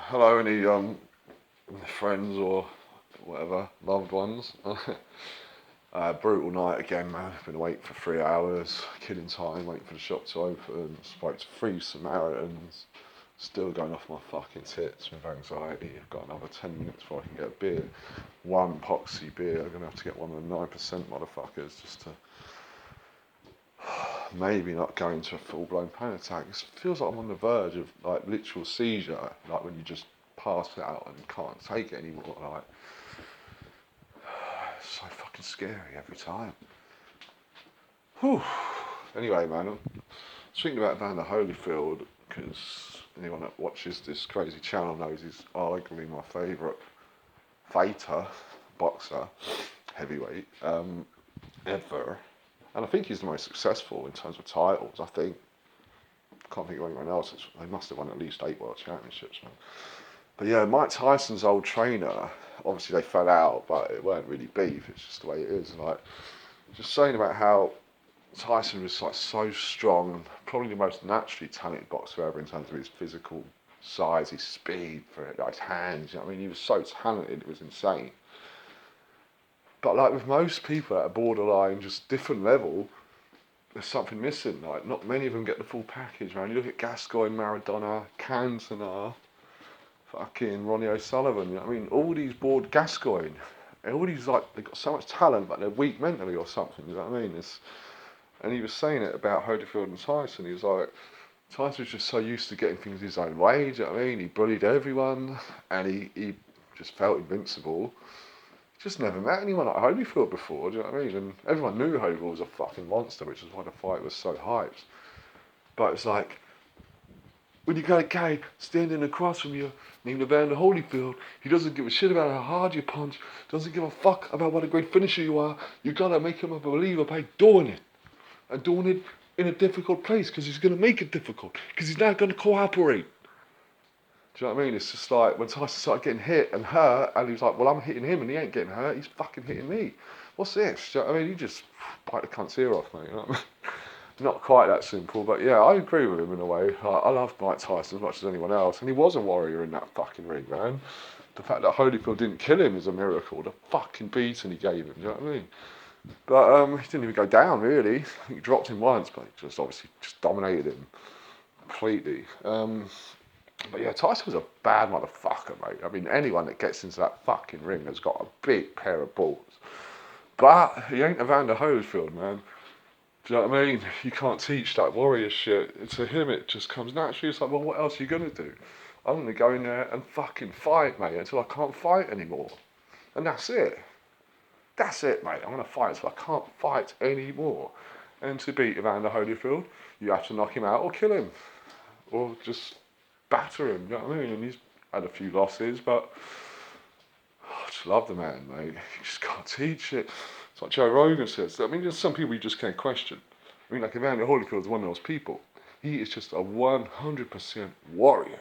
Hello, any friends or whatever, loved ones. Brutal night again, man. Been awake for 3 hours, killing time, waiting for the shop to open. Spoke to 3 Samaritans. Still going off my fucking tits with anxiety. I've got another 10 minutes before I can get a beer. One poxy beer. I'm gonna have to get one of the 9% motherfuckers just to maybe not go into a full-blown panic attack. It feels like I'm on the verge of like literal seizure, like when you just pass out and can't take it anymore. Like, it's so fucking scary every time. Whew. Anyway, man, I'm thinking about Evander Holyfield because anyone that watches this crazy channel knows he's arguably my favourite fighter, boxer, heavyweight, ever. And I think he's the most successful in terms of titles. I can't think of anyone else. They must have won at least 8 world championships, man. But yeah, Mike Tyson's old trainer, obviously they fell out, but it weren't really beef. It's just the way it is. And like, just saying about how Tyson was like so strong, probably the most naturally talented boxer ever in terms of his physical size, his speed, for it, like his hands. You know what I mean, he was so talented, it was insane. But like with most people at a borderline, just different level, there's something missing. Like, not many of them get the full package, man. You look at Gascoigne, Maradona, Cantona, fucking Ronnie O'Sullivan. You know what I mean? All these bored Gascoigne, all these, like, they've got so much talent, but they're weak mentally or something. You know what I mean? And he was saying it about Holyfield and Tyson. He was like, Tyson was just so used to getting things his own way. Do you know what I mean? He bullied everyone, and he just felt invincible. Just never met anyone like Holyfield before, do you know what I mean? And everyone knew Holyfield was a fucking monster, which is why the fight was so hyped. But it's like, when you got a guy standing across from you named Evander Holyfield, he doesn't give a shit about how hard you punch, doesn't give a fuck about what a great finisher you are. You gotta make him a believer by doing it. And doing it in a difficult place, because he's gonna make it difficult, because he's not gonna cooperate. Do you know what I mean? It's just like when Tyson started getting hit and hurt, and he was like, well, I'm hitting him and he ain't getting hurt, he's fucking hitting me. What's this? Do you know what I mean? He just bite the cunt's ear off, mate. You know what I mean? Not quite that simple, but yeah, I agree with him in a way. I love Mike Tyson as much as anyone else, and he was a warrior in that fucking ring, man. The fact that Holyfield didn't kill him is a miracle. The fucking beating he gave him, do you know what I mean? But he didn't even go down, really. He dropped him once, but he just obviously just dominated him completely. But yeah, Tyson was a bad motherfucker, mate. I mean, anyone that gets into that fucking ring has got a big pair of balls. But he ain't Evander Holyfield, man. Do you know what I mean? You can't teach that warrior shit. To him, it just comes naturally. It's like, well, what else are you going to do? I'm going to go in there and fucking fight, mate, until I can't fight anymore. And that's it. That's it, mate. I'm going to fight until I can't fight anymore. And to beat Evander Holyfield, you have to knock him out or kill him. Or just batter him, you know what I mean? And he's had a few losses, but I just love the man, mate. You just can't teach it. It's like Joe Rogan says. I mean, there's some people you just can't question. I mean, like Evander Holyfield is one of those people. He is just a 100% warrior.